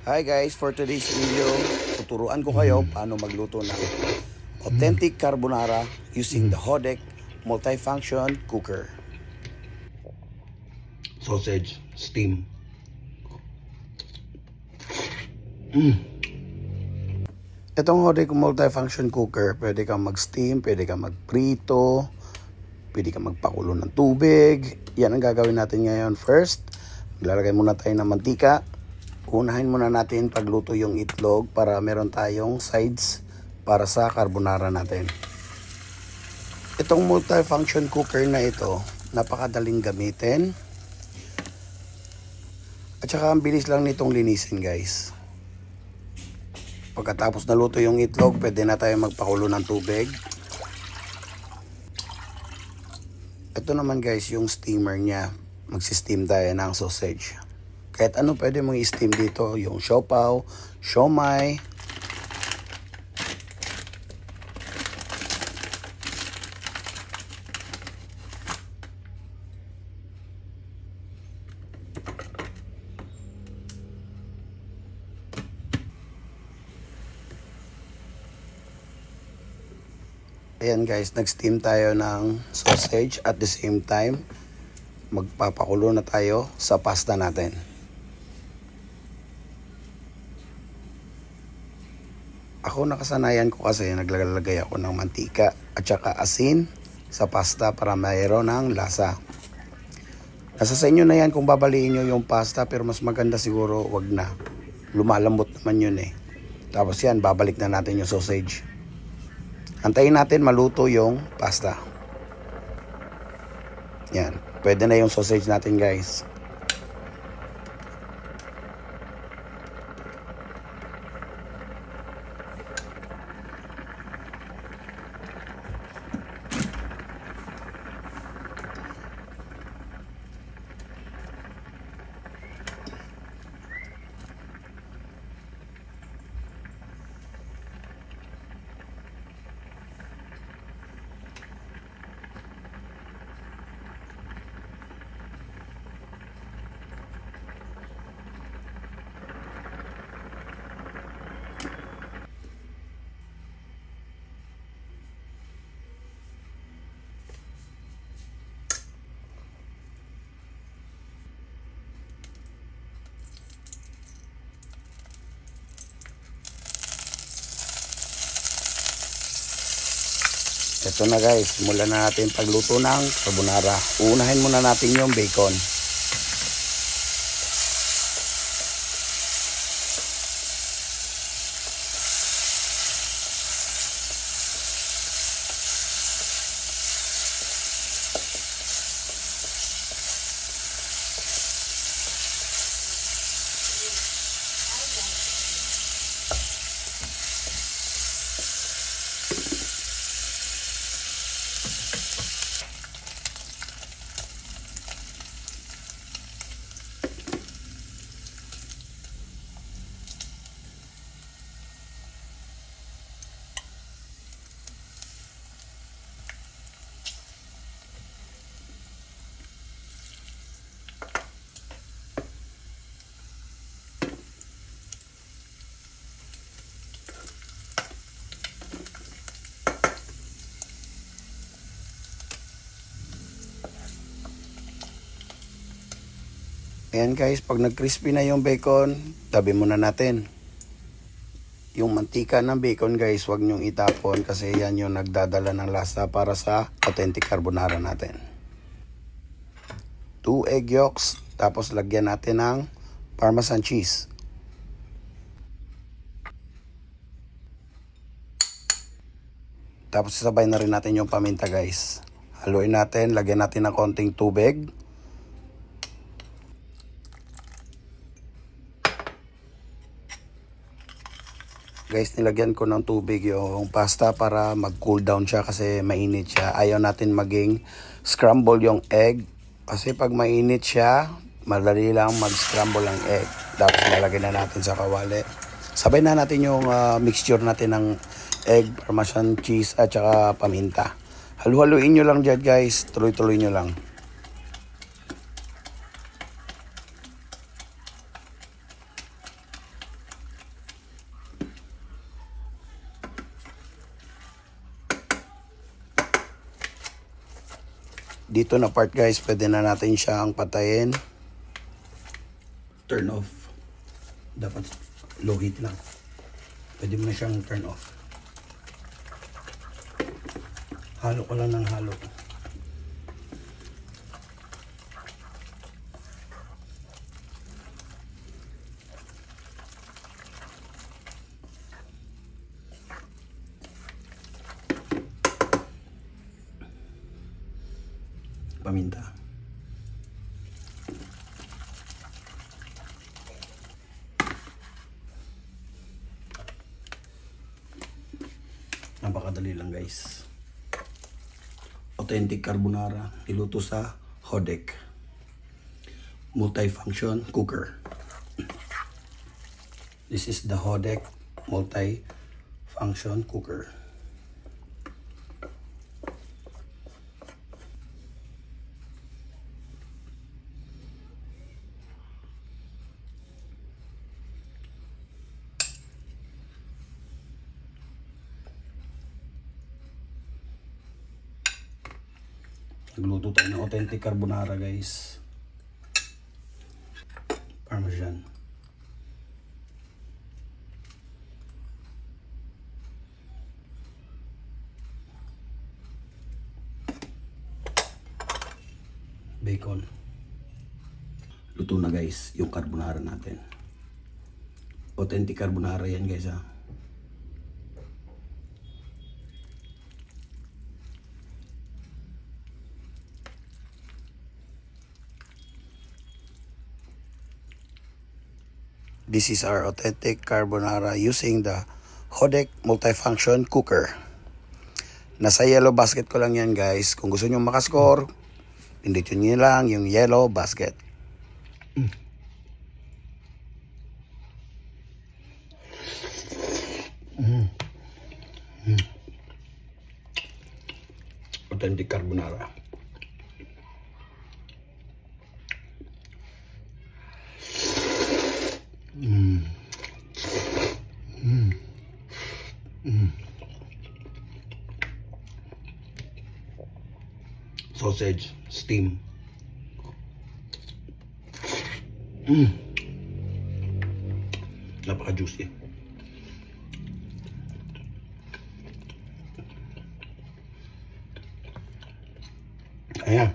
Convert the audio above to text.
Hi guys, for today's video, tuturuan ko kayo paano magluto ng authentic carbonara using the Hodek multifunction cooker. Sausage, steam. Itong Hodek multifunction cooker, pwede kang mag-steam, pwede kang magprito, pwede kang magpakulo ng tubig. Yan ang gagawin natin ngayon. First, maglalagay muna tayo ng mantika. Unahin muna natin pagluto yung itlog para meron tayong sides para sa carbonara natin. Itong multifunction cooker na ito, napakadaling gamitin. At saka ang bilis lang nitong linisin guys. Pagkatapos naluto yung itlog, pwede na tayo magpakulo ng tubig. Ito naman guys yung steamer niya. Magsi-steam tayo ng sausage. Kahit ano pwede mong i-steam dito, yung siopaw, siomai. Ayan guys, nag-steam tayo ng sausage at the same time, magpapakulo na tayo sa pasta natin. Ako nakasanayan ko kasi naglalagay ako ng mantika at saka asin sa pasta para mayroon ng lasa. Nasa sa inyo na yan kung babaliin nyo yung pasta, pero mas maganda siguro wag na. Lumalambot naman yun eh. Tapos yan, babalik na natin yung sausage. Antayin natin maluto yung pasta. Yan, pwede na yung sausage natin guys. Ito na guys, simulan na natin pagluto ng carbonara. Uunahin muna natin yung bacon. Ayan guys, pag nag-crispy na yung bacon, tabi muna natin. Yung mantika ng bacon guys, huwag nyong itapon kasi yan yung nagdadala ng lasa para sa authentic carbonara natin. 2 egg yolks, tapos lagyan natin ng parmesan cheese. Tapos sabay na rin natin yung paminta guys. Haluin natin, lagyan natin ng konting tubig. Guys, nilagyan ko ng tubig yung pasta para mag-cool down siya kasi mainit siya. Ayaw natin maging scramble yung egg. Kasi pag mainit siya, madali lang mag-scramble ang egg. Tapos nalagyan na natin sa kawali. Sabay na natin yung mixture natin ng egg, parmesan cheese at saka paminta. Halu-haluin nyo lang dyan guys. Tuloy-tuloy nyo lang. Dito na part guys, pwede na natin siyang patayin. Turn off. Dapat low heat lang. Pwede mo na siyang turn off. Halo ko lang ng halo. Paminta. Napakadali lang guys. Authentic carbonara, niluto sa Hodek multi-function cooker. This is the Hodek multi-function cooker. Nagluto tayo ng authentic carbonara guys. Parmesan. Bacon. Luto na guys yung carbonara natin. Authentic carbonara yan guys ha. This is our authentic carbonara using the Hodek multifunction cooker. Nasa yellow basket ko lang yan guys. Kung gusto nyo makascore, pindutin nyo lang yung yellow basket. Authentic carbonara. Sausage, steam. Napaka-juicy. Ayan.